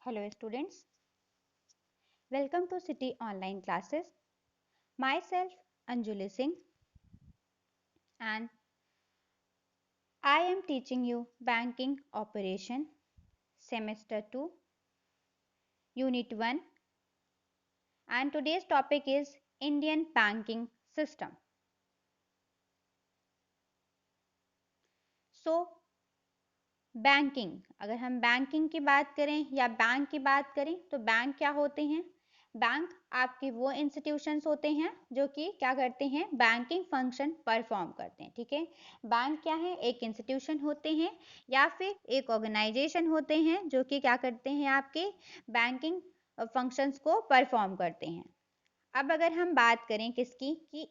Hello students, welcome to City Online Classes. Myself Anjuli Singh and I am teaching you Banking Operation Semester 2 Unit 1 and today's topic is Indian Banking System. So banking, अगर हम banking की बात करें या bank की बात करें तो बैंक क्या होते हैं? बैंक आपके वो इंस्टीट्यूशंस होते हैं जो कि क्या करते हैं, बैंकिंग फंक्शन परफॉर्म करते हैं। ठीक है, बैंक क्या है, एक इंस्टीट्यूशन होते हैं या फिर एक ऑर्गेनाइजेशन होते हैं जो कि क्या करते हैं, आपके बैंकिंग फंक्शंस को परफॉर्म करते हैं। अब अगर हम बात करें किसकी, कि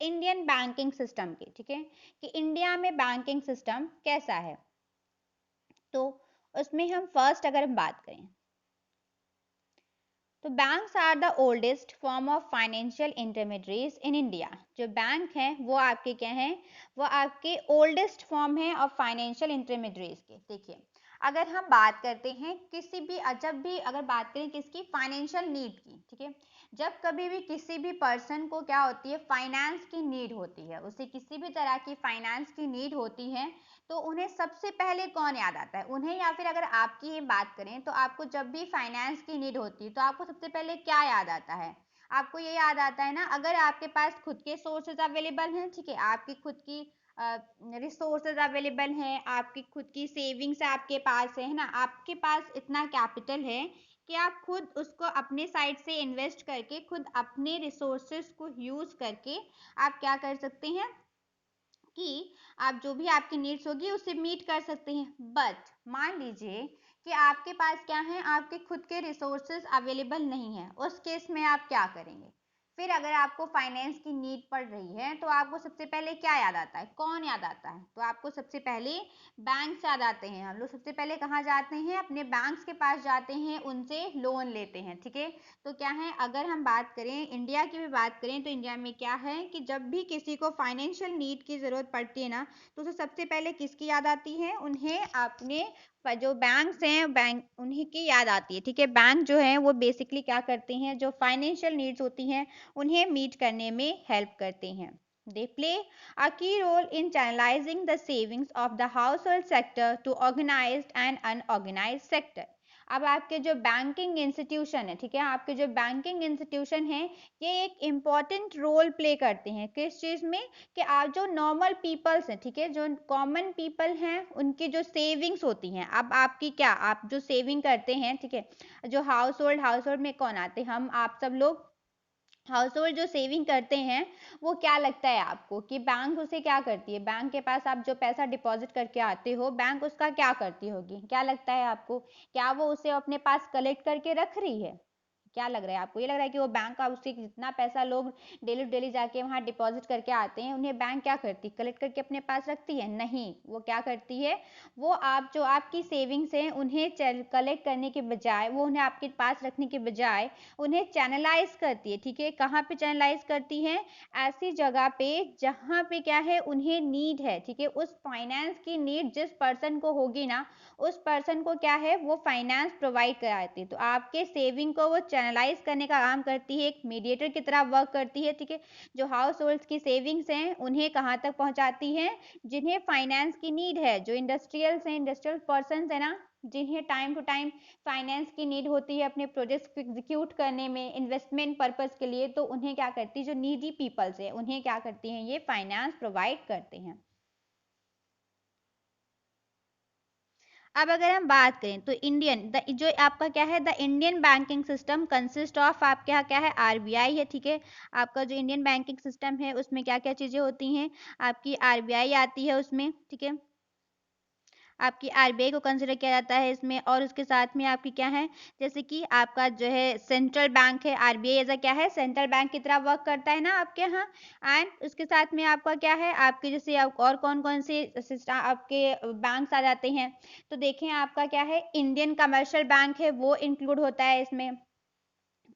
इंडियन बैंकिंग सिस्टम की, ठीक है, कि इंडिया में बैंकिंग सिस्टम कैसा है, तो उसमें हम फर्स्ट अगर हम बात करें तो banks are the oldest form of financial intermediates in India. जो बैंक हैं वो आपके क्या हैं, वो आपके ओल्डेस्ट फॉर्म है ऑफ फाइनेंशियल इंटरमीडिएट्स के। देखिए, अगर हम बात करते हैं किसी भी, जब भी अगर बात करें किसकी, फाइनेंशियल नीड की, ठीक है, जब कभी भी किसी भी पर्सन को क्या होती है, फाइनेंस की नीड होती है, उसे किसी भी तरह की फाइनेंस की नीड होती है, तो उन्हें सबसे पहले कौन याद आता है, उन्हें, या फिर अगर आपकी ही बात करें तो आपको जब भी फाइनेंस की नीड होती है तो आपको सबसे पहले क्या याद आता है? आपको ये याद आता है ना, अगर आपके पास खुद के सोर्सेज अवेलेबल हैं, ठीक है, आपकी खुद की रिसोर्सेज अवेलेबल हैं, आपकी खुद की सेविंग्स आपके पास है ना, आपके पास इतना कैपिटल है कि आप खुद उसको अपने साइड से इन्वेस्ट करके, खुद अपने रिसोर्सेज को यूज करके आप क्या कर सकते हैं कि आप जो भी आपकी नीड्स होगी उसे मीट कर सकते हैं। बट मान लीजिए कि आपके पास क्या है, आपके खुद के रिसोर्सेज अवेलेबल नहीं है, उस केस में आप क्या करेंगे? फिर अगर आपको फाइनेंस की नीड पड़ रही है तो आपको सबसे पहले क्या याद आता है, कौन याद आता है? तो आपको सबसे पहले बैंक याद आते हैं। हम लोग सबसे पहले कहाँ जाते हैं, अपने बैंक्स के पास जाते हैं, उनसे लोन लेते हैं। ठीक है, तो क्या है, अगर हम बात करें इंडिया की भी बात करें तो इंडिया में क्या है कि जब भी किसी को फाइनेंशियल नीड की ज़रूरत पड़ती है ना, तो उसे सबसे पहले किसकी याद आती है, उन्हें अपने जो बैंक्स हैं, बैंक उन्हीं की याद आती है। ठीक है, बैंक जो है वो बेसिकली क्या करते हैं, जो फाइनेंशियल नीड्स होती हैं उन्हें मीट करने में हेल्प करते हैं। They play a key role in channelizing the savings of the household sector to organized and unorganized sector. अब आपके जो बैंकिंग इंस्टीट्यूशन है, ठीक है, आपके जो बैंकिंग इंस्टीट्यूशन है ये एक इम्पॉर्टेंट रोल प्ले करते हैं किस चीज़ में, कि आप जो नॉर्मल पीपल्स हैं, ठीक है, जो कॉमन पीपल हैं, उनकी जो सेविंग्स होती हैं, अब आपकी क्या, आप जो सेविंग करते हैं, ठीक है, जो हाउस होल्ड में कौन आते हैं, हम आप सब लोग हाउस होल्ड जो सेविंग करते हैं, वो क्या लगता है आपको कि बैंक उसे क्या करती है, बैंक के पास आप जो पैसा डिपॉजिट करके आते हो, बैंक उसका क्या करती होगी, क्या लगता है आपको? क्या वो उसे अपने पास कलेक्ट करके रख रही है? क्या लग रहा है आपको? ये लग रहा है कि वो बैंक का, उससे जितना पैसा लोग डेली डेली जाके वहाँ डिपॉजिट करके आते हैं, उन्हें बैंक क्या करती, कलेक्ट करके अपने पास रखती है? नहीं, वो क्या करती है, वो आप जो आपकी सेविंग्स हैं उन्हें कलेक्ट करने के बजाय, वो उन्हें आपके पास रखने के बजाय उन्हें चैनलाइज करती है। ठीक है, कहाँ पे चैनलाइज करती है? ऐसी जगह पे जहाँ पे क्या है, उन्हें नीड है। ठीक है, उस फाइनेंस की नीड जिस पर्सन को होगी ना, उस पर्सन को क्या है, वो फाइनेंस प्रोवाइड कराती है। तो आपके सेविंग को वो चैनलाइज करने का काम करती है, एक मीडिएटर की तरह वर्क करती है। ठीक है, जो हाउस होल्ड की सेविंग्स हैं उन्हें कहाँ तक पहुँचाती है, जिन्हें फाइनेंस की नीड है, जो इंडस्ट्रियल्स हैं, इंडस्ट्रियल पर्सन है ना, जिन्हें टाइम टू टाइम फाइनेंस की नीड होती है अपने प्रोजेक्ट्स को एग्जीक्यूट करने में, इन्वेस्टमेंट पर्पस के लिए, तो उन्हें क्या करती है, जो नीडी पीपल्स है उन्हें क्या करती हैं, ये फाइनेंस प्रोवाइड करते हैं। अब अगर हम बात करें तो जो आपका क्या है, the Indian banking system consist of, आप क्या क्या है, आरबीआई है। ठीक है, आपका जो इंडियन बैंकिंग सिस्टम है उसमें क्या क्या चीज़ें होती हैं, आपकी आरबीआई आती है उसमें। ठीक है, आपकी आरबीआई को कंसिडर किया जाता है इसमें, और उसके साथ में आपकी क्या है, जैसे कि आपका जो है सेंट्रल बैंक है, आरबीआई एज क्या है, सेंट्रल बैंक की तरह वर्क करता है ना आपके यहाँ। एंड उसके साथ में आपका क्या है, आपके जैसे और कौन कौन से आपके बैंक्स आ जाते हैं, तो देखें आपका क्या है, इंडियन कमर्शियल बैंक है वो इंक्लूड होता है इसमें।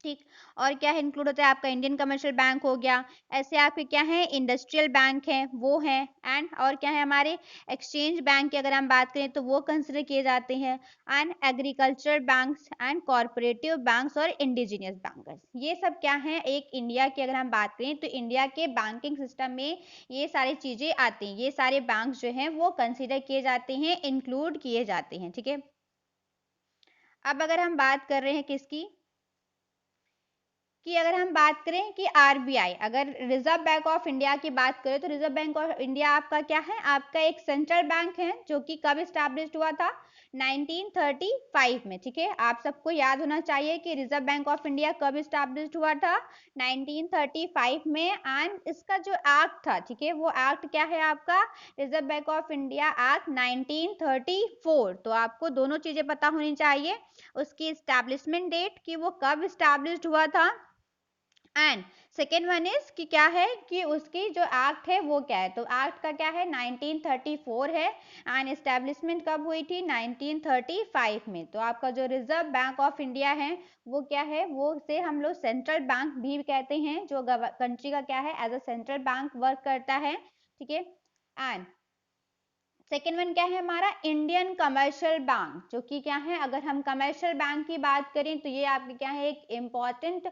ठीक। और क्या है इंक्लूड होता है आपका इंडियन कमर्शियल बैंक हो गया, ऐसे आपके क्या है इंडस्ट्रियल बैंक है वो है, एंड और क्या है हमारे एक्सचेंज बैंक की अगर हम बात करें तो वो कंसिडर किए जाते हैं, and agriculture banks and corporative banks और इंडिजिनियस बैंकर्स, ये सब क्या है एक इंडिया की अगर हम बात करें तो इंडिया के बैंकिंग सिस्टम में ये सारी चीजें आती हैं, ये सारे बैंक जो हैं वो कंसिडर किए जाते हैं, इंक्लूड किए जाते हैं। ठीक है, अब अगर हम बात कर रहे हैं किसकी, कि अगर हम बात करें कि आरबीआई, अगर रिजर्व बैंक ऑफ इंडिया की बात करें तो रिजर्व बैंक ऑफ इंडिया आपका क्या है, आपका एक सेंट्रल बैंक है जो कि कब स्टैब्लिश्ड हुआ था, 1935 में। ठीक है, आप सबको याद होना चाहिए कि रिजर्व बैंक ऑफ इंडिया कब स्टैब्लिश्ड हुआ था, 1935 में, एंड इसका जो एक्ट था, ठीक है, वो एक्ट क्या है आपका, reserve bank of India act 1934। तो आपको दोनों चीजें पता होनी चाहिए, उसकी स्टैब्लिशमेंट डेट कि वो कब स्टैब्लिश्ड हुआ था, एंड सेकेंड वन इज कि क्या है कि उसकी जो एक्ट है वो क्या है, तो एक्ट का क्या है 1934 है, एंड एस्टेब्लिशमेंट कब हुई थी 1935 में। तो आपका जो रिजर्व बैंक ऑफ इंडिया है वो क्या है, वो से हम लोग सेंट्रल बैंक भी कहते हैं, जो कंट्री का क्या है as a central bank work करता है। ठीक है, एंड सेकेंड वन क्या है हमारा इंडियन कमर्शियल बैंक, जो कि क्या है अगर हम कमर्शियल बैंक की बात करें तो ये आपके क्या है एक इम्पॉर्टेंट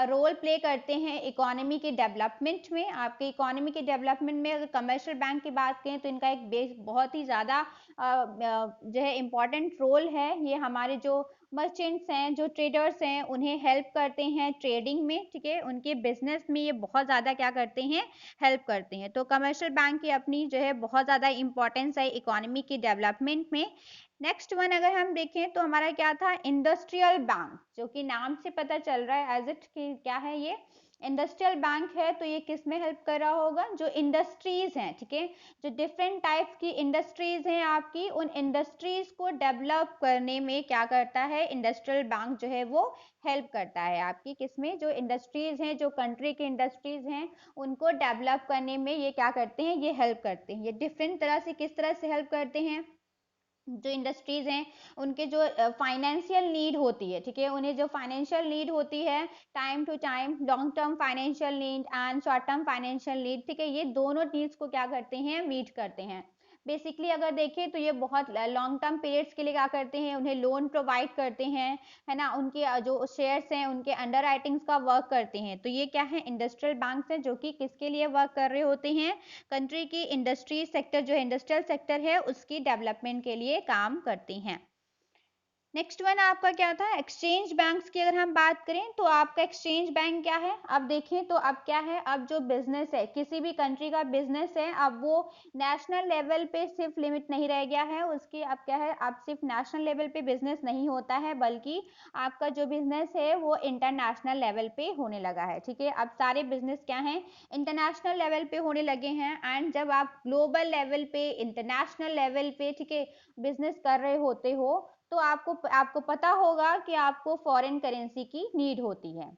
रोल प्ले करते हैं इकोनॉमी के डेवलपमेंट में। आपके इकोनॉमी के डेवलपमेंट में अगर कमर्शियल बैंक की बात करें तो इनका एक बेस बहुत ही ज़्यादा जो है इम्पॉर्टेंट रोल है। ये हमारे जो मर्चेंट्स हैं, जो ट्रेडर्स हैं, उन्हें हेल्प करते हैं ट्रेडिंग में। ठीक है, उनके बिजनेस में ये बहुत ज़्यादा क्या करते हैं, हेल्प करते हैं। तो कमर्शियल बैंक की अपनी जो है बहुत ज़्यादा इंपॉर्टेंस है इकोनॉमी की डेवलपमेंट में। नेक्स्ट वन अगर हम देखें तो हमारा क्या था इंडस्ट्रियल बैंक, जो कि नाम से पता चल रहा है एज इट कि क्या है ये इंडस्ट्रियल बैंक है। तो ये किस में हेल्प कर रहा होगा, जो इंडस्ट्रीज हैं, ठीक है, जो डिफरेंट टाइप्स की इंडस्ट्रीज हैं आपकी, उन इंडस्ट्रीज को डेवलप करने में क्या करता है इंडस्ट्रियल बैंक जो है वो हेल्प करता है आपकी किसमें, जो इंडस्ट्रीज हैं, जो कंट्री की इंडस्ट्रीज हैं, उनको डेवलप करने में ये क्या करते हैं, ये हेल्प करते हैं। ये डिफरेंट तरह से किस तरह से हेल्प करते हैं, जो इंडस्ट्रीज हैं उनके जो फाइनेंशियल नीड होती है, ठीक है, उन्हें जो फाइनेंशियल नीड होती है time to time, long term financial need and short term financial need, ठीक है, ये दोनों नीड्स को क्या करते हैं, मीट करते हैं। बेसिकली अगर देखें तो ये बहुत लॉन्ग टर्म पीरियड्स के लिए क्या करते हैं, उन्हें लोन प्रोवाइड करते हैं, है ना, उनके जो शेयर्स हैं उनके अंडर राइटिंग्स का वर्क करते हैं। तो ये क्या है इंडस्ट्रियल बैंक्स हैं जो कि किसके लिए वर्क कर रहे होते हैं, कंट्री की इंडस्ट्री सेक्टर जो है इंडस्ट्रियल सेक्टर है उसकी डेवलपमेंट के लिए काम करती हैं। नेक्स्ट वन आपका क्या था एक्सचेंज बैंक्स की अगर हम बात करें तो आपका एक्सचेंज बैंक क्या है, अब देखें तो अब क्या है, अब जो बिजनेस है किसी भी कंट्री का बिजनेस है अब वो नेशनल लेवल पे सिर्फ लिमिट नहीं रह गया है उसकी, अब क्या है अब सिर्फ नेशनल लेवल पे बिजनेस नहीं होता है बल्कि आपका जो बिजनेस है वो इंटरनेशनल लेवल पे होने लगा है। ठीक है, अब सारे बिजनेस क्या है इंटरनेशनल लेवल पे होने लगे हैं, एंड जब आप ग्लोबल लेवल पे इंटरनेशनल लेवल पे ठीक है बिजनेस कर रहे होते हो तो आपको आपको पता होगा कि आपको फॉरेन करेंसी की नीड होती है।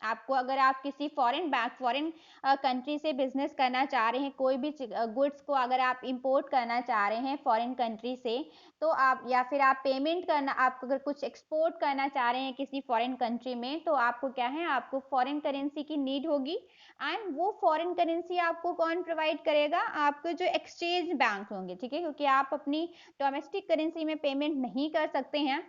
आपको अगर आप किसी फॉरेन कंट्री से बिजनेस करना चाह रहे हैं, कोई भी गुड्स को अगर आप इंपोर्ट करना चाह रहे हैं फॉरेन कंट्री से, तो आप या फिर आप पेमेंट करना, आप अगर कुछ एक्सपोर्ट करना चाह रहे हैं किसी फॉरेन कंट्री में तो आपको क्या है, आपको फॉरेन करेंसी की नीड होगी, एंड वो फॉरेन करेंसी आपको कौन प्रोवाइड करेगा, आपके जो एक्सचेंज बैंक होंगे। ठीक है, क्योंकि आप अपनी डोमेस्टिक करेंसी में पेमेंट नहीं कर सकते हैं,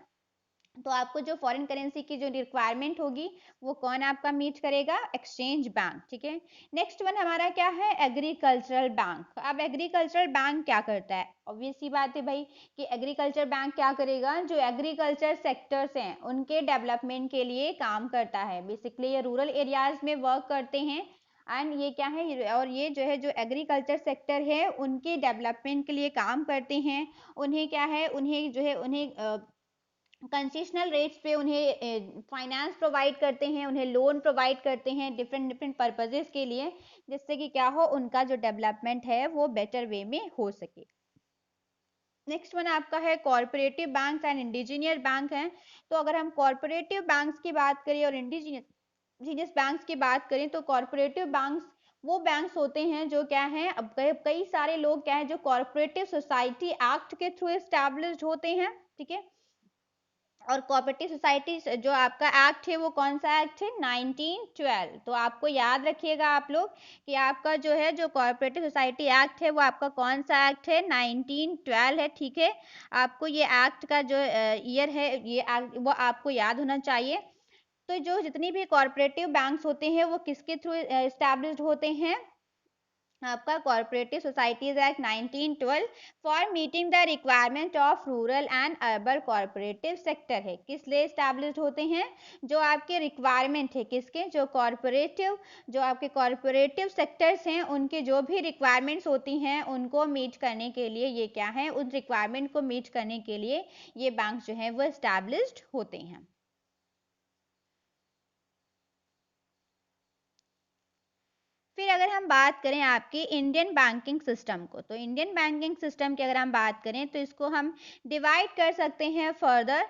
तो आपको जो फॉरेन करेंसी की जो रिक्वायरमेंट होगी वो कौन आपका मीट करेगा, एक्सचेंज बैंक। ठीक है, नेक्स्ट वन हमारा क्या है एग्रीकल्चरल बैंक। अब एग्रीकल्चरल बैंक क्या करता है, ऑब्वियस सी बात है भाई कि एग्रीकल्चर बैंक क्या करेगा, जो एग्रीकल्चर सेक्टर्स हैं उनके डेवलपमेंट के लिए काम करता है। बेसिकली ये रूरल एरियाज में वर्क करते हैं, एंड ये क्या है और ये जो है जो एग्रीकल्चर सेक्टर है उनके डेवलपमेंट के लिए काम करते हैं। उन्हें क्या है, उन्हें जो है उन्हें कंसेशनल रेट्स पे उन्हें फाइनेंस प्रोवाइड करते हैं, उन्हें लोन प्रोवाइड करते हैं डिफरेंट डिफरेंट पर्पजेस के लिए, जिससे कि क्या हो उनका जो डेवलपमेंट है वो बेटर वे में हो सके। नेक्स्ट वन आपका है कॉर्पोरेटिव बैंक एंड इंडिजीनियर बैंक है। तो अगर हम कॉर्पोरेटिव बैंक्स की बात करें और इंडिजीनियस बैंक्स की बात करें तो कॉर्पोरेटिव बैंक्स वो बैंक्स होते हैं जो क्या है, अब कई सारे लोग क्या है जो कॉर्पोरेटिव सोसाइटी एक्ट के थ्रू एस्टैब्लिश्ड होते हैं। ठीक है, और कोऑपरेटिव सोसाइटी जो आपका एक्ट है वो कौन सा एक्ट है, 1912। तो आपको याद रखिएगा आप लोग कि आपका जो है जो कोऑपरेटिव सोसाइटी एक्ट है वो आपका कौन सा एक्ट है, 1912 है, ठीक है। आपको ये एक्ट का जो ईयर है ये एक्ट वो आपको याद होना चाहिए। तो जो जितनी भी कॉर्पोरेटिव बैंक्स होते हैं वो किसके थ्रू एस्टैब्लिश्ड होते हैं, आपका corporative societies act 1912 for meeting the requirement of rural and urban corporative sector है, किस लिए एस्टैब्लिश्ड होते हैं, जो आपके रिक्वायरमेंट है किसके, जो कॉर्पोरेटिव जो आपके कॉर्पोरेटिव सेक्टर्स हैं उनके जो भी रिक्वायरमेंट्स होती हैं उनको मीट करने के लिए ये क्या है, उन रिक्वायरमेंट को मीट करने के लिए ये बैंक जो है वो एस्टैब्लिश्ड होते हैं। फिर अगर हम बात करें आपके इंडियन बैंकिंग सिस्टम को, तो इंडियन बैंकिंग सिस्टम की अगर हम बात करें तो इसको हम डिवाइड कर सकते हैं फर्दर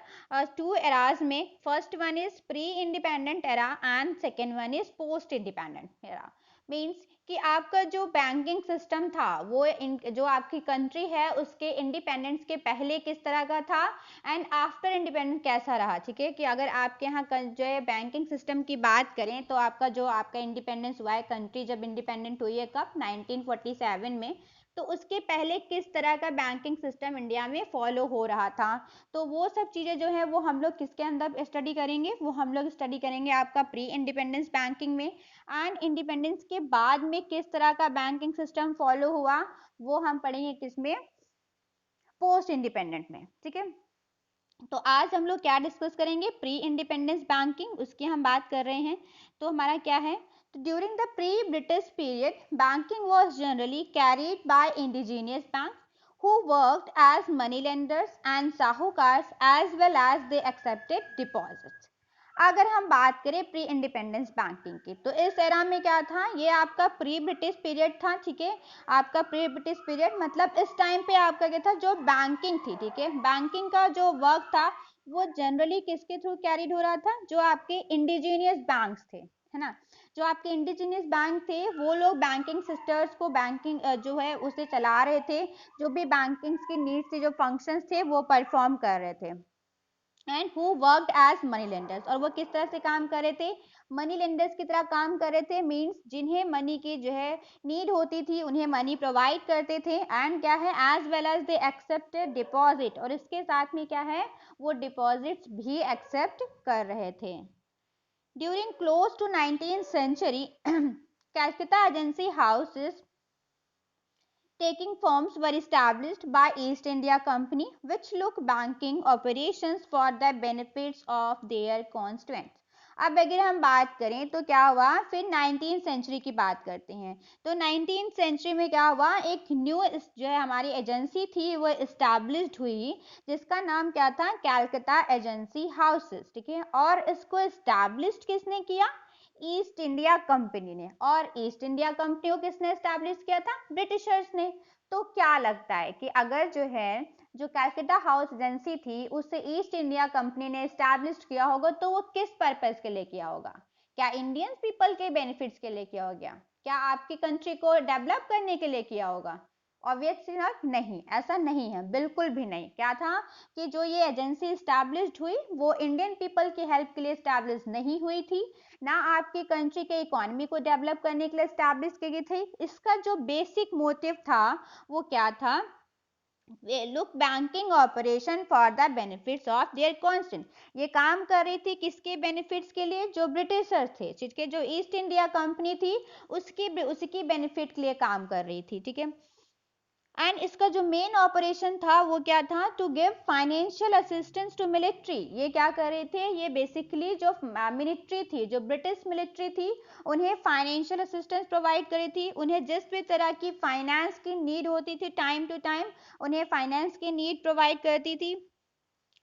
टू एराज में। First one is pre independent era and second one is post independent era. Means कि आपका जो बैंकिंग सिस्टम था वो जो आपकी कंट्री है उसके इंडिपेंडेंस के पहले किस तरह का था एंड आफ्टर इंडिपेंडेंस कैसा रहा, ठीक है। कि अगर आपके यहाँ जो है बैंकिंग सिस्टम की बात करें तो आपका इंडिपेंडेंस हुआ है, कंट्री जब इंडिपेंडेंट हुई है कब, 1947 में, तो उसके पहले किस तरह का बैंकिंग सिस्टम इंडिया में फॉलो हो रहा था। तो वो सब चीज़ें जो है वो हम लोग किसके अंदर स्टडी करेंगे, वो हम लोग स्टडी करेंगे आपका प्री इंडिपेंडेंस बैंकिंग में। एंड इंडिपेंडेंस के बाद में किस तरह का बैंकिंग सिस्टम फॉलो हुआ वो हम पढ़ेंगे किसमें, पोस्ट इंडिपेंडेंट में, ठीक है। तो आज हम लोग क्या डिस्कस करेंगे, प्री इंडिपेंडेंस बैंकिंग, उसकी हम बात कर रहे हैं। तो हमारा क्या है, तो during the pre British period banking was generally carried bye indigenous bank who worked as money lenders and sahukars as well as they accepted deposits। अगर हम बात करें प्री इंडिपेंडेंस बैंकिंग की तो इस एरा में क्या था, ये आपका प्री ब्रिटिश पीरियड था, ठीक है। आपका प्री ब्रिटिश पीरियड मतलब इस टाइम पे आपका क्या था, जो बैंकिंग थी, ठीक है, बैंकिंग का जो वर्क था वो जनरली किसके थ्रू कैरिड हो रहा था, जो आपके इंडिजीनियस बैंक्स थे, है ना। जो आपके इंडिजीनियस बैंक थे वो लोग बैंकिंग सिस्टर्स को बैंकिंग जो है उसे चला रहे थे, जो भी बैंकिंग की नीड्स थी, जो फंक्शंस थे वो परफॉर्म कर रहे थे। And who worked as money lenders, और वो किस तरह से काम कर रहे थे, मनी लेंडर्स की तरह काम कर रहे थे। मींस जिन्हें मनी की जो है नीड होती थी उन्हें मनी प्रोवाइड करते थे। एंड क्या है, as well as they accepted deposit, और इसके साथ में क्या है, वो डिपॉजिट्स भी एक्सेप्ट कर रहे थे। During close to 19th century Calcutta agency houses taking firms were established by East India Company which look banking operations for the benefits of their constituents। अब अगर हम बात करें तो क्या हुआ, फिर 19th सेंचुरी की बात करते हैं। तो 19th सेंचुरी में क्या हुआ, एक न्यू जो है हमारी एजेंसी थी वो एस्टैब्लिश्ड हुई जिसका नाम क्या था, कैलकाटा एजेंसी हाउसेस, ठीक है। और इसको एस्टैब्लिश्ड किसने किया, ईस्ट इंडिया कंपनी ने। और ईस्ट इंडिया कंपनी को किसने एस्टैब्लिश किया था, ब्रिटिशर्स ने। तो क्या लगता है कि अगर जो है जो कैलकाटा हाउस एजेंसी थी उसे ईस्ट इंडिया कंपनी ने एस्टैब्लिश किया होगा तो वो किस पर्पस के लिए किया होगा, क्या इंडियन पीपल के बेनिफिट्स के लिए किया होगा, क्या आपकी कंट्री को डेवलप करने के लिए किया होगा, ऑब्वियसली नॉट, नहीं, ऐसा नहीं है, बिल्कुल भी नहीं। क्या था कि जो ये एजेंसी एस्टैब्लिश्ड हुई वो इंडियन पीपल की हेल्प के लिए एस्टैब्लिश नहीं हुई थी, ना आपकी कंट्री के इकोनॉमी को डेवलप करने के लिए एस्टैब्लिश की गई थी। इसका जो बेसिक मोटिव था वो क्या था, look banking operation for the benefits of their constant. ये काम कर रही थी किसके बेनिफिट्स के लिए, जो ब्रिटिशर्स थे, ठीक है, जो ईस्ट इंडिया कंपनी थी उसकी बेनिफिट के लिए काम कर रही थी, ठीक है। एंड इसका जो मेन ऑपरेशन था वो क्या था, to give financial assistance to military. ये क्या कर रहे थे, ये बेसिकली जो मिलिट्री थी, जो ब्रिटिश मिलिट्री थी, उन्हें फाइनेंशियल असिस्टेंस प्रोवाइड करी थी। उन्हें जिस भी तरह की फाइनेंस की नीड होती थी टाइम टू टाइम उन्हें फाइनेंस की नीड प्रोवाइड करती थी।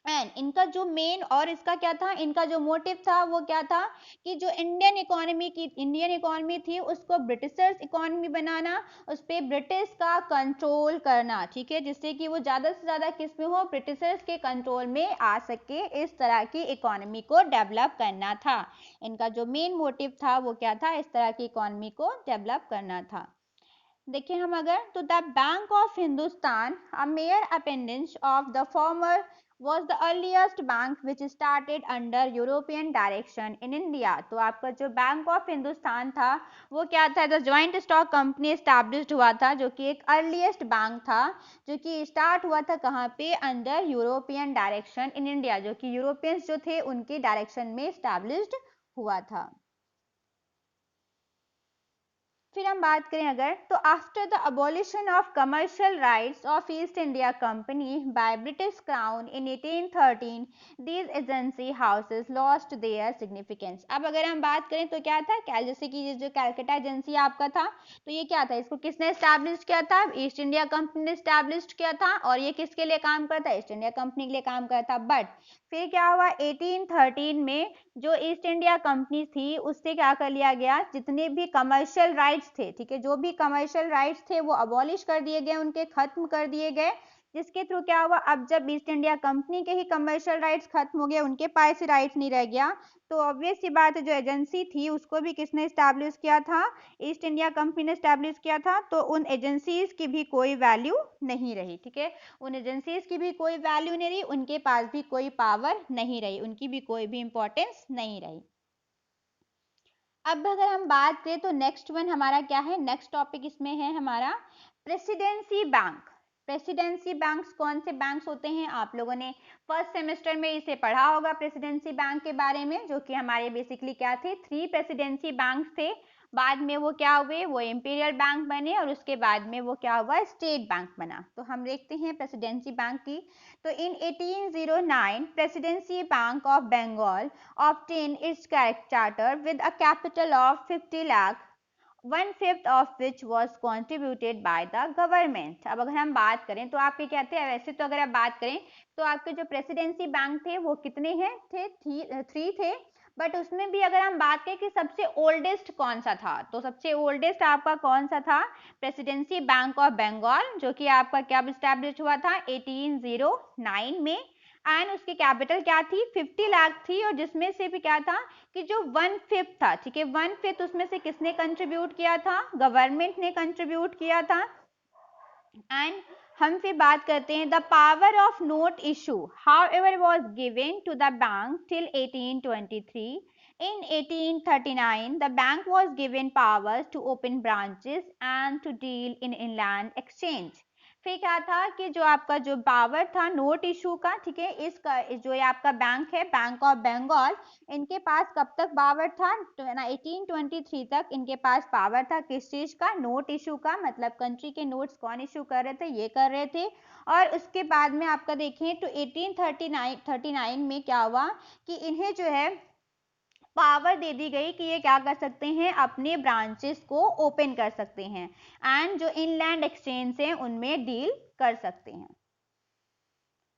एंड इनका जो मेन और इसका क्या था, इनका जो मोटिव था वो क्या था कि जो इंडियन इकोनॉमी थी उसको ब्रिटिशर्स इकोनॉमी बनाना, उस पर ब्रिटिश का कंट्रोल करना, ठीक है, जिससे कि वो ज़्यादा से ज़्यादा किस में हो, ब्रिटिशर्स के कंट्रोल में आ सके, इस तरह की इकोनॉमी को डेवलप करना था। इनका जो मेन मोटिव था वो क्या था, इस तरह की इकोनॉमी को डेवलप करना था। देखिए हम अगर तो the bank of Hindustan a mere appendage of the former was the earliest bank which started under European direction in India। तो आपका जो बैंक ऑफ हिंदुस्तान था वो क्या था, the joint stock company established हुआ था, जो कि एक अर्लीस्ट बैंक था, जो कि स्टार्ट हुआ था कहाँ पे, under European direction in India, जो कि यूरोपियंस जो थे उनके डायरेक्शन में स्टैब्लिश्ड हुआ था। फिर हम बात करें अगर तो after the abolition of commercial rights of east India company by British crown in 1813 these agency houses lost their significance. अब अगर हम बात करें तो क्या था, जैसे कि ये जो कैलकाटा एजेंसी आपका था, तो ये क्या था, इसको किसने स्टैब्लिश किया था, ईस्ट इंडिया कंपनी ने स्टैब्लिश किया था, और ये किसके लिए काम करता है, ईस्ट इंडिया कंपनी के लिए काम करता। बट फिर क्या हुआ, 1813 में जो ईस्ट इंडिया कंपनी थी उससे क्या कर लिया गया, जितने भी कमर्शियल राइट्स थे, ठीक है, जो भी कमर्शियल राइट्स थे वो अबॉलिश कर दिए गए, उनके खत्म कर दिए गए, जिसके थ्रू क्या हुआ, अब जब ईस्ट इंडिया कंपनी के ही कमर्शियल राइट्स खत्म हो गए, उनके पास राइट्स नहीं रह गया, तो ऑब्वियस सी बात है जो एजेंसी थी उसको भी किसने स्टैब्लिश किया था, ईस्ट इंडिया कंपनी ने स्टैब्लिश किया था, तो उन एजेंसीज की भी कोई वैल्यू नहीं रही, ठीक है, उन एजेंसीज की भी कोई वैल्यू नहीं रही, उनके पास भी कोई पावर नहीं रही, उनकी भी कोई भी इंपॉर्टेंस नहीं रही। अब अगर हम बात करें तो नेक्स्ट वन हमारा क्या है, नेक्स्ट टॉपिक इसमें है हमारा प्रेसिडेंसी बैंक। प्रेसिडेंसी बैंक्स कौन से बैंक्स होते हैं, आप लोगों ने फर्स्ट सेमेस्टर में इसे पढ़ा होगा प्रेसिडेंसी बैंक के बारे में, जो कि हमारे बेसिकली क्या थे, 3 प्रेसिडेंसी बैंक्स थे, बाद में वो क्या हुए, वो इंपीरियल बैंक बने, और उसके बाद में वो क्या हुआ, स्टेट बैंक बना। तो हम देखते हैं प्रेसिडेंसी बैंक की, तो in 1809 presidency bank of Bengal obtained its charter with a capital of 50 lakh, 1/5 of which was contributed by the government। अब अगर हम बात करें तो आपके क्या थे, वैसे तो अगर आप बात करें तो आपके जो प्रेसिडेंसी बैंक थे वो कितने हैं थे, 3 थे, बट उसमें भी अगर हम बात करें कि सबसे ओल्डेस्ट कौन सा था, तो सबसे ओल्डेस्ट आपका कौन सा था, प्रेसिडेंसी बैंक ऑफ बंगाल, जो कि आपका क्या स्टैब्लिश हुआ था 1809 में, एंड उसकी कैपिटल क्या थी, 50 लाख थी, और जिसमें से भी क्या था कि जो 1/5 था, ठीक है, 1/5 उसमें से किसने कंट्रीब्यूट किया था, गवर्नमेंट ने कंट्रीब्यूट किया था। एंड हम फिर बात करते हैं the power of note issue however was given to the bank till 1823। In 1839, the bank was given powers to open branches and to deal in inland exchange। फिर क्या था कि जो आपका जो पावर था नोट इशू का, ठीक है, इसका जो ये आपका बैंक है बैंक ऑफ बंगाल, इनके पास कब तक पावर था, 1823 तक इनके पास पावर था किस चीज का, नोट इशू का, मतलब कंट्री के नोट्स कौन इशू कर रहे थे, ये कर रहे थे। और उसके बाद में आपका देखें तो 1839 में क्या हुआ कि इन्हें जो है पावर दे दी गई कि ये क्या कर सकते हैं, अपने ब्रांचेस को ओपन कर सकते हैं, एंड जो इनलैंड एक्सचेंज है उनमें डील कर सकते हैं।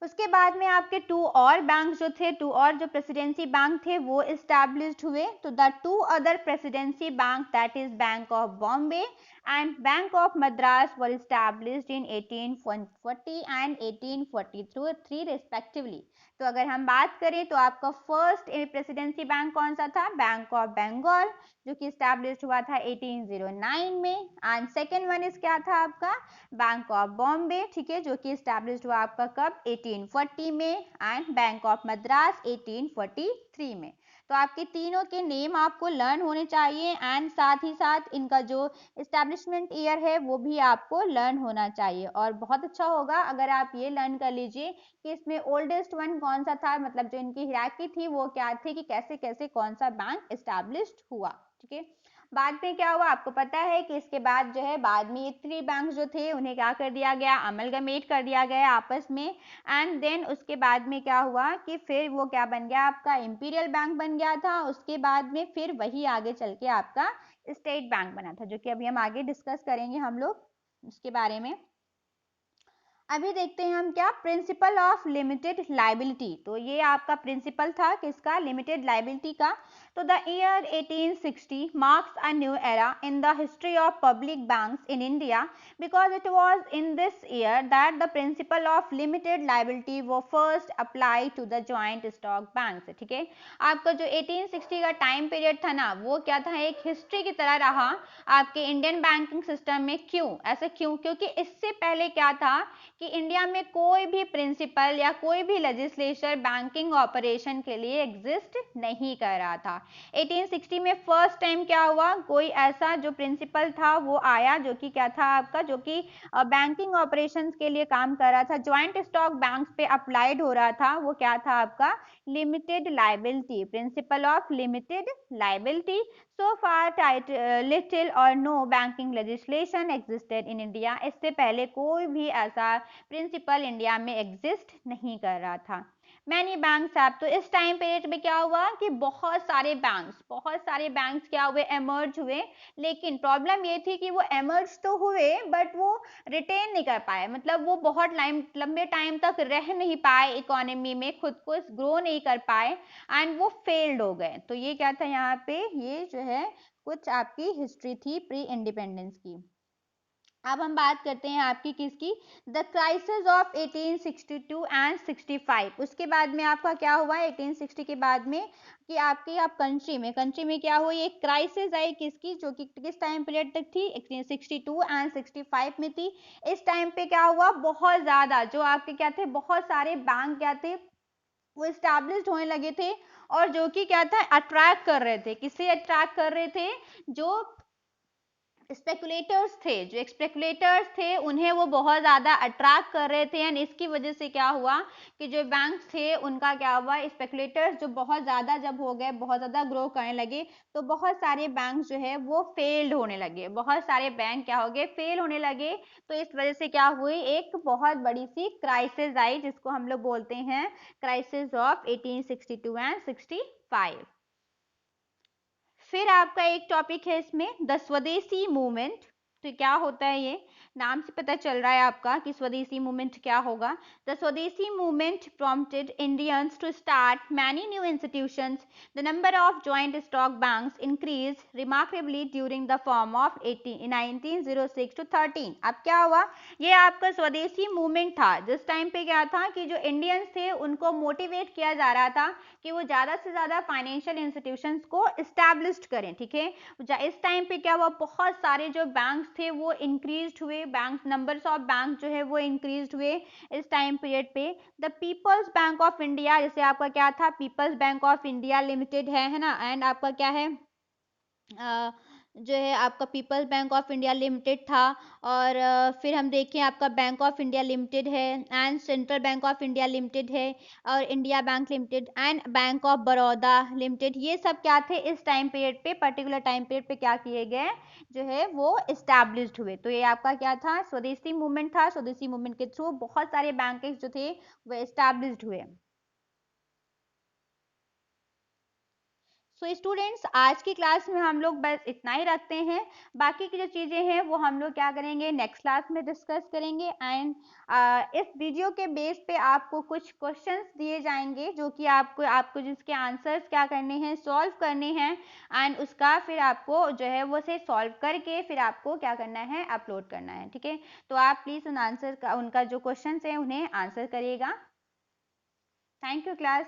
उसके बाद में आपके 2 और बैंक जो थे, 2 और जो प्रेसिडेंसी बैंक थे वो एस्टैब्लिश्ड हुए, तो the 2 other presidency bank that is bank of Bombay and bank of Madras were established in 1840 and 1843 respectively. तो अगर हम बात करें तो आपका फर्स्ट प्रेसिडेंसी बैंक कौन सा था, बैंक ऑफ बंगाल, जो कि एस्टैब्लिश्ड हुआ था 1809 में, एंड सेकेंड वन इज क्या था आपका बैंक ऑफ बॉम्बे, ठीक है, जो कि एस्टैब्लिश्ड हुआ आपका कब 1840 में, एंड बैंक ऑफ मद्रास 1843 में। तो आपके तीनों के नेम आपको लर्न होने चाहिए, एंड साथ ही साथ इनका जो एस्टैब्लिशमेंट ईयर है वो भी आपको लर्न होना चाहिए, और बहुत अच्छा होगा अगर आप ये लर्न कर लीजिए कि इसमें ओल्डेस्ट वन कौन सा था, मतलब जो इनकी हिराकी थी वो क्या थी, कि कैसे कैसे कौन सा बैंक एस्टैब्लिश्ड हुआ, ठीक है। बाद में क्या हुआ आपको पता है कि इसके बाद जो है बाद में ये 3 बैंक जो थे उन्हें क्या कर दिया गया, अमलगमेट कर दिया गया आपस में, एंड देन उसके बाद में क्या हुआ कि फिर वो क्या बन गया आपका इंपीरियल बैंक बन गया था, उसके बाद में फिर वही आगे चल के आपका स्टेट बैंक बना था, जो कि अभी हम आगे डिस्कस करेंगे हम लोग उसके बारे में। अभी देखते हैं हम क्या, प्रिंसिपल ऑफ लिमिटेड लाइबिलिटी। तो ये आपका प्रिंसिपल था किसका, लिमिटेड लाइबिलिटी का। तो the year 1860 marks a new era in the history of public banks in India because it was in this year that the principle of limited liability वो first apply to the joint stock banks. ठीक है, आपका जो 1860 का time period था ना, वो क्या था, एक हिस्ट्री की तरह रहा आपके इंडियन बैंकिंग सिस्टम में। क्यों ऐसा, क्यों, क्योंकि इससे पहले क्या था कि इंडिया में कोई भी प्रिंसिपल या कोई भी लेजिस्लेचर बैंकिंग ऑपरेशन के लिए एग्जिस्ट नहीं कर रहा था। 1860 में फर्स्ट टाइम क्या हुआ, कोई ऐसा जो प्रिंसिपल था वो आया जो कि क्या था आपका, जो कि बैंकिंग ऑपरेशंस के लिए काम कर रहा था, ज्वाइंट स्टॉक बैंक्स पे अप्लाइड हो रहा था। वो क्या था आपका, limited liability, principal of limited liability. So far, little or no banking legislation existed in India. इससे पहले कोई भी ऐसा प्रिंसिपल इंडिया में एग्जिस्ट नहीं कर रहा था। मैनी बैंक्स ऐप, तो इस टाइम पीरियड में क्या हुआ कि बहुत सारे बैंक्स क्या हुए, एमर्ज हुए। लेकिन प्रॉब्लम ये थी कि वो एमर्ज तो हुए बट वो रिटेन नहीं कर पाए, मतलब वो बहुत लंबे टाइम तक रह नहीं पाए इकोनॉमी में, खुद को ग्रो नहीं कर पाए एंड वो फेल्ड हो गए। तो ये क्या था यहाँ पे, ये जो है कुछ आपकी हिस्ट्री थी प्री इंडिपेंडेंस की। अब हम बात करते हैं आपकी किसकी, द क्राइसिस ऑफ 1862 एंड 65। उसके बाद में आपका क्या हुआ 1860 के बाद में कि आपकी आप कंट्री में क्या हुई, एक क्राइसिस आई किसकी, जो कि किस टाइम पीरियड तक थी, 1862 एंड 65 में थी। इस टाइम पे क्या हुआ, बहुत ज्यादा जो आपके क्या थे, बहुत सारे बैंक क्या थे, वो स्टैब्लिश्ड होने लगे थे और जो कि क्या था, अट्रैक्ट कर रहे थे, किसे अट्रैक्ट कर रहे थे, जो स्पेकुलेटर्स थे, जो स्पेकुलेटर्स थे उन्हें वो बहुत ज़्यादा अट्रैक्ट कर रहे थे। एंड इसकी वजह से क्या हुआ कि जो बैंक्स थे उनका क्या हुआ, स्पेकुलेटर्स जो बहुत ज़्यादा जब हो गए, बहुत ज़्यादा ग्रो करने लगे, तो बहुत सारे बैंक जो है वो फेल्ड होने लगे, बहुत सारे बैंक क्या हो गए, फेल होने लगे। तो इस वजह से क्या हुई, एक बहुत बड़ी सी क्राइसिस आई जिसको हम लोग बोलते हैं क्राइसिस ऑफ 1862 एंड 65। फिर आपका एक टॉपिक है इसमें, द स्वदेशी मूवमेंट। तो क्या होता है, ये नाम से पता चल रहा है आपका कि स्वदेशी मूवमेंट क्या होगा। द स्वदेशी movement prompted Indians to start many new institutions. The number of joint stock banks increased remarkably during the form of 1906 to 13। अब क्या हुआ, ये आपका स्वदेशी मूवमेंट था, जिस टाइम पे क्या था कि जो इंडियंस थे उनको मोटिवेट किया जा रहा था कि वो ज़्यादा से ज़्यादा फाइनेंशियल इंस्टीट्यूशंस को इस्टेब्लिश करें। ठीक है, इस टाइम पे क्या हुआ, बहुत सारे जो बैंक्स थे वो इंक्रीज हुए, बैंक नंबर्स ऑफ बैंक जो है वो इंक्रीज हुए इस टाइम पीरियड पे। The people's bank of India, जैसे आपका क्या था, people's bank of India limited है ना, एंड आपका क्या है जो है आपका people's bank of India limited था। और फिर हम देखें आपका बैंक ऑफ इंडिया लिमिटेड है and central bank of India limited है और India bank limited and bank of Baroda limited. ये सब क्या थे, इस टाइम पीरियड पे, पर्टिकुलर टाइम पीरियड पे क्या किए गए, जो है वो इस्टेब्लिश्ड हुए। तो ये आपका क्या था, स्वदेशी मूवमेंट था। स्वदेशी मूवमेंट के थ्रू बहुत सारे बैंक जो थे वो इस्टेब्लिश्ड हुए। सो स्टूडेंट्स, आज की क्लास में हम लोग बस इतना ही रखते हैं। बाकी की जो चीज़ें हैं वो हम लोग क्या करेंगे, नेक्स्ट क्लास में डिस्कस करेंगे। एंड इस वीडियो के बेस पे आपको कुछ क्वेश्चंस दिए जाएंगे जो कि आपको आपको जिसके आंसर्स क्या करने हैं, सॉल्व करने हैं। एंड उसका फिर आपको जो है वो से सॉल्व करके फिर आपको क्या करना है, अपलोड करना है। ठीक है, तो आप प्लीज़ उन आंसर का, उनका जो क्वेश्चंस हैं उन्हें आंसर करिएगा। Thank you class.